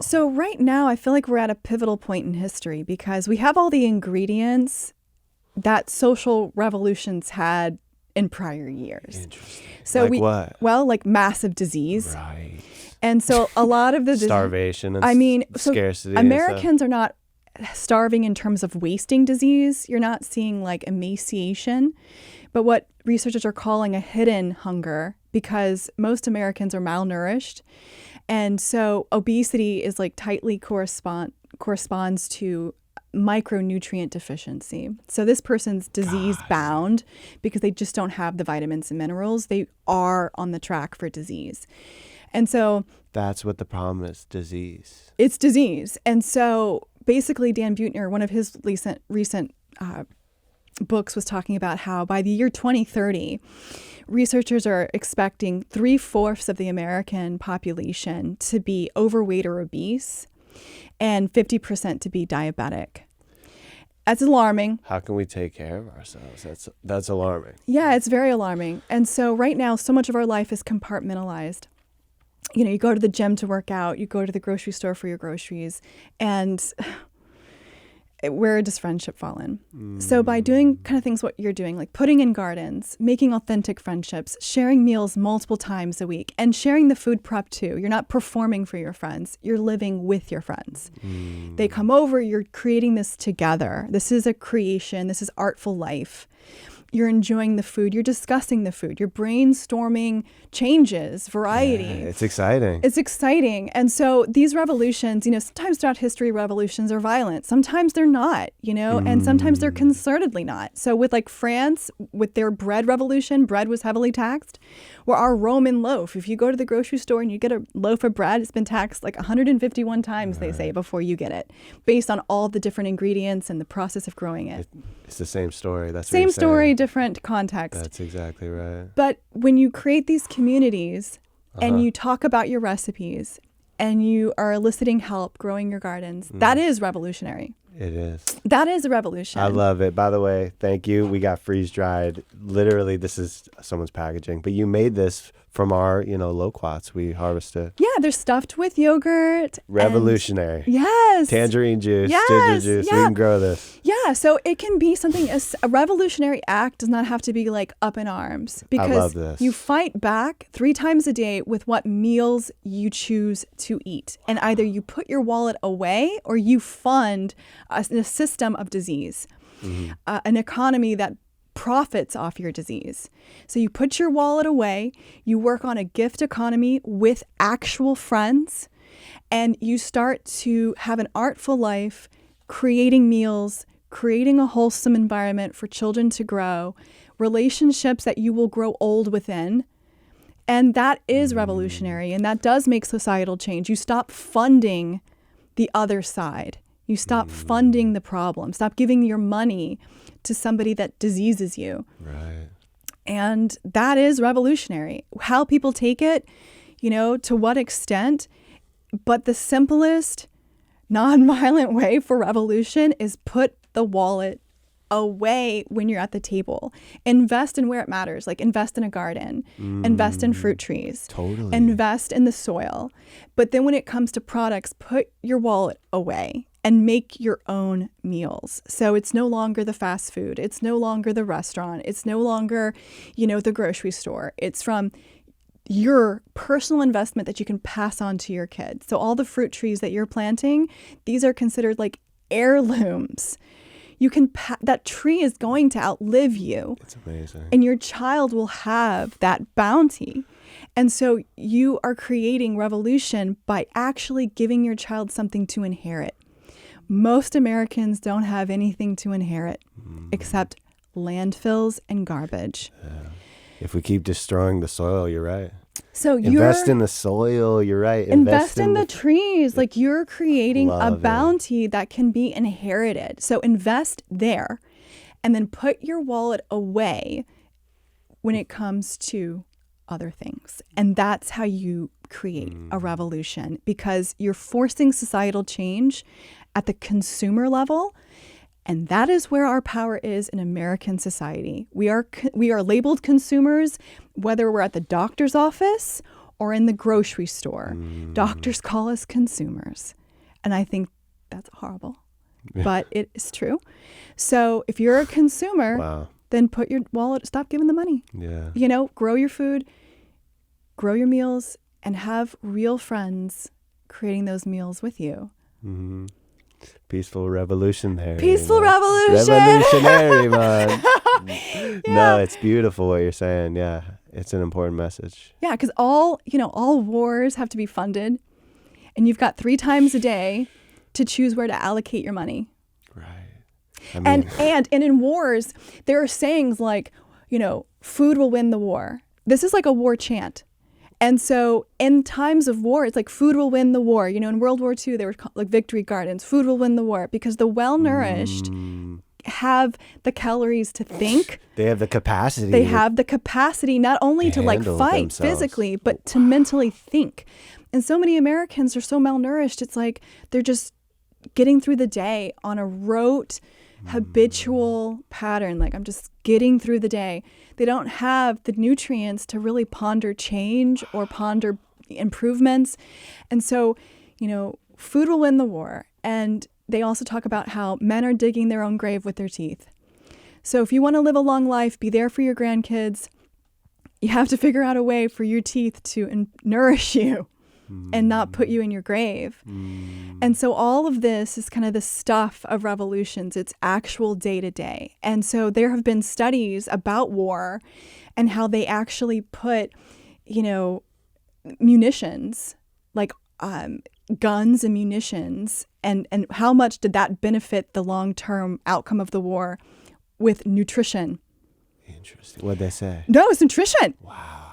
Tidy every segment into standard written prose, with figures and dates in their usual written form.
So right now, I feel like we're at a pivotal point in history because we have all the ingredients that social revolutions had in prior years. Interesting. So like what? Well, like massive disease. Right. And so a lot of the Starvation and so scarcity. Americans are not starving in terms of wasting disease. You're not seeing like emaciation, but what researchers are calling a hidden hunger, because most Americans are malnourished. And so obesity is like tightly corresponds to micronutrient deficiency. So this person's disease bound because they just don't have the vitamins and minerals. They are on the track for disease. And so that's what the problem is, disease. It's disease. And so basically Dan Buettner, one of his recent books, was talking about how by the year 2030, researchers are expecting 3/4 of the American population to be overweight or obese and 50% to be diabetic. That's alarming. How can we take care of ourselves? That's alarming. Yeah, it's very alarming. And so right now, so much of our life is compartmentalized. You know, you go to the gym to work out, you go to the grocery store for your groceries, and where does friendship fall in? So by doing kind of things what you're doing, like putting in gardens, making authentic friendships, sharing meals multiple times a week, and sharing the food prep too. You're not performing for your friends. You're living with your friends. They come over, you're creating this together. This is a creation. This is artful life. You're enjoying the food. You're discussing the food. You're brainstorming changes, variety. Yeah, it's exciting. It's exciting. And so these revolutions, you know, sometimes throughout history, revolutions are violent. Sometimes they're not, you know, and sometimes they're concertedly not. So with like France, with their bread revolution, bread was heavily taxed. Where our Roman loaf, if you go to the grocery store and you get a loaf of bread, it's been taxed like 151 times, they say, before you get it, based on all the different ingredients and the process of growing it. It's the same story. That's same story, different context. That's exactly right. But when you create these communities and you talk about your recipes and you are eliciting help growing your gardens, that is revolutionary. It is. That is a revolution. I love it. By the way, thank you. We got freeze dried. Literally, this is someone's packaging, but you made this from our, loquats we harvested. Yeah, they're stuffed with yogurt. Revolutionary. Yes. Tangerine juice, yes, ginger juice. Yeah. We can grow this. Yeah, so it can be something, a revolutionary act does not have to be like up in arms. Because I love this. You fight back 3 times a day with what meals you choose to eat. And either you put your wallet away or you fund a system of disease, an economy that profits off your disease. So you put your wallet away, you work on a gift economy with actual friends, and you start to have an artful life, creating meals, creating a wholesome environment for children to grow, relationships that you will grow old within. And that is revolutionary, and that does make societal change. You stop funding the other side. You stop funding the problem. Stop giving your money to somebody that diseases you. Right. And that is revolutionary. How people take it, to what extent. But the simplest, nonviolent way for revolution is put the wallet away when you're at the table. Invest in where it matters, like invest in a garden, invest in fruit trees, totally. Invest in the soil. But then when it comes to products, put your wallet away and make your own meals. So it's no longer the fast food. It's no longer the restaurant. It's no longer, the grocery store. It's from your personal investment that you can pass on to your kids. So all the fruit trees that you're planting, these are considered like heirlooms. You can that tree is going to outlive you. It's amazing. And your child will have that bounty. And so you are creating revolution by actually giving your child something to inherit. Most Americans don't have anything to inherit except landfills and garbage. Yeah. If we keep destroying the soil, you're right. So invest in the soil, you're right. Invest in the trees. Like you're creating a bounty that can be inherited. So invest there and then put your wallet away when it comes to other things. And that's how you create a revolution, because you're forcing societal change at the consumer level. And that is where our power is in American society. We are labeled consumers, whether we're at the doctor's office or in the grocery store. Doctors call us consumers. And I think that's horrible, but it is true. So if you're a consumer, then put your wallet, stop giving the money. Yeah. You know, grow your food, grow your meals, and have real friends creating those meals with you. Mm-hmm. Peaceful revolutionary. Peaceful revolution. Revolutionary, man. No, it's beautiful what you're saying. Yeah, it's an important message. Yeah, because all wars have to be funded, and you've got 3 times a day to choose where to allocate your money. Right. I mean, and in wars, there are sayings like, food will win the war. This is like a war chant. And so in times of war, it's like food will win the war. In World War II, they were called, like, victory gardens. Food will win the war because the well-nourished have the calories to think. They have the capacity. They have the capacity not only to like fight themselves physically, but to mentally think. And so many Americans are so malnourished. It's like they're just getting through the day on a rote, habitual pattern. Like, I'm just getting through the day. They don't have the nutrients to really ponder change or ponder improvements. And so, food will win the war. And they also talk about how men are digging their own grave with their teeth. So if you want to live a long life, be there for your grandkids, you have to figure out a way for your teeth to nourish you and not put you in your grave. And so all of this is kind of the stuff of revolutions. It's actual day to day. And so there have been studies about war and how they actually put, munitions, like guns and munitions, and how much did that benefit the long-term outcome of the war with nutrition. Interesting. What'd they say? No, it's nutrition. Wow.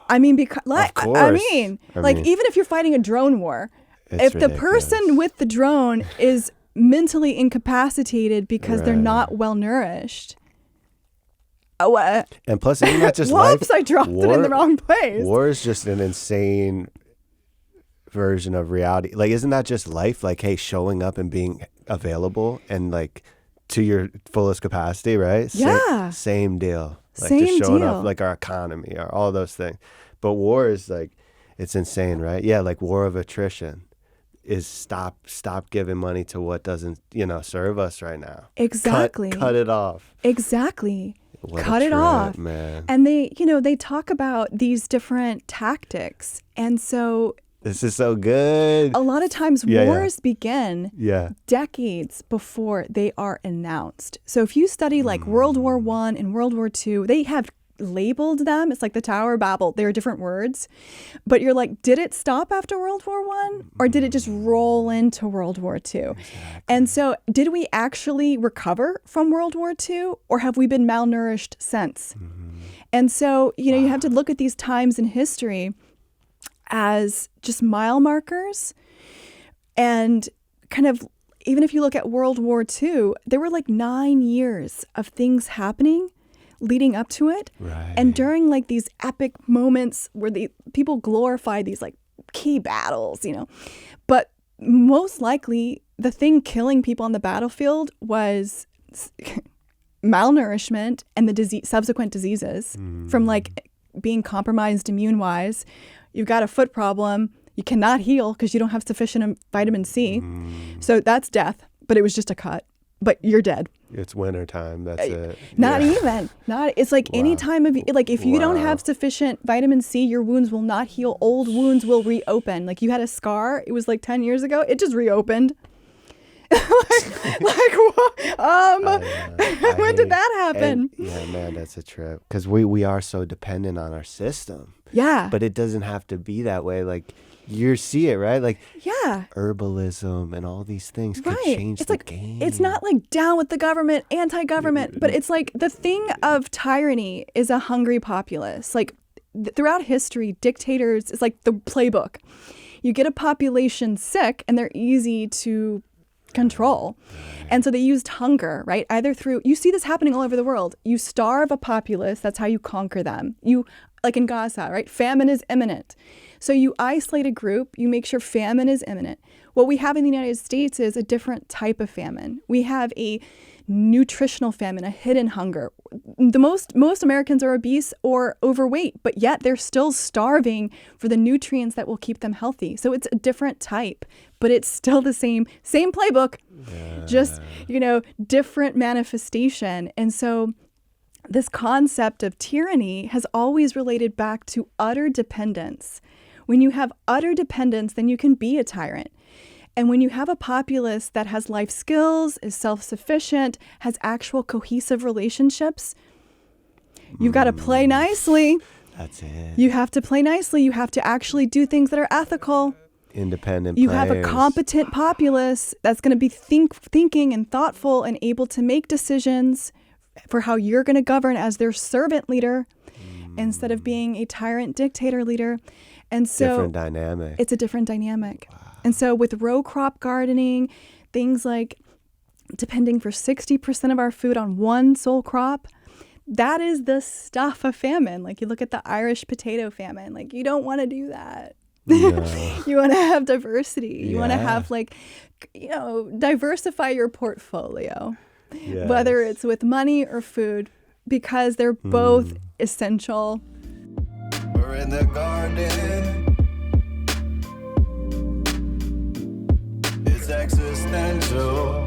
I mean, because of course. even if you're fighting a drone war, if the person with the drone is mentally incapacitated because they're not well nourished. And plus, isn't that just whoops, life? I dropped it in the wrong place. War is just an insane version of reality. Like, isn't that just life? Like, hey, showing up and being available and like to your fullest capacity, right? Yeah. Same deal. Like, Same just showing deal. up, like our economy or all those things. But war is like, it's insane, right? Yeah, like war of attrition is stop giving money to what doesn't, serve us right now. Exactly. Cut it off. Exactly. What Cut a it trip, off. Man. And they talk about these different tactics. And so This is so good. a lot of times wars begin decades before they are announced. So if you study like World War I and World War II, they have labeled them. It's like the Tower of Babel. They're different words. But you're like, did it stop after World War I? Or did it just roll into World War II? Exactly. And so did we actually recover from World War II? Or have we been malnourished since? And so, you have to look at these times in history as just mile markers. And kind of, even if you look at World War II, there were like 9 years of things happening leading up to it. Right. And during like these epic moments where people glorify these like key battles, but most likely the thing killing people on the battlefield was malnourishment and the subsequent diseases from like being compromised immune wise. You've got a foot problem. You cannot heal because you don't have sufficient vitamin C. So that's death, but it was just a cut. But you're dead. It's winter time. That's it. Not even. It's like any time of, like, if you don't have sufficient vitamin C, your wounds will not heal. Old wounds will reopen. Like, you had a scar. It was like 10 years ago. It just reopened. When did that happen? Man, that's a trip. Because we are so dependent on our system. Yeah. But it doesn't have to be that way. Like, you see it, right? Like, herbalism and all these things could change the game. It's not like down with the government, anti-government, but it's like the thing of tyranny is a hungry populace. Like, throughout history, dictators is like the playbook. You get a population sick and they're easy to control. And so they used hunger, right? Either through, you see this happening all over the world. You starve a populace, that's how you conquer them. Like in Gaza, right? Famine is imminent. So you isolate a group, you make sure famine is imminent. what we have in the United States is a different type of famine. We have a nutritional famine, a hidden hunger. Most Americans are obese or overweight, but yet they're still starving for the nutrients that will keep them healthy. So it's a different type, but it's still the same playbook, just, different manifestation. And so this concept of tyranny has always related back to utter dependence. When you have utter dependence, then you can be a tyrant. And when you have a populace that has life skills, is self-sufficient, has actual cohesive relationships, you've got to play nicely. That's it. You have to play nicely. You have to actually do things that are ethical. Independent You players. have a competent populace that's going to be thinking and thoughtful and able to make decisions for how you're going to govern as their servant leader instead of being a tyrant dictator leader. And so different dynamic. It's a different dynamic. Wow. And so with row crop gardening, things like depending for 60% of our food on one sole crop, that is the stuff of famine. Like you look at the Irish potato famine, like you don't want to do that. No. You want to have diversity. You want to have diversify your portfolio, whether it's with money or food, because they're both essential. We're in the garden. It's existential.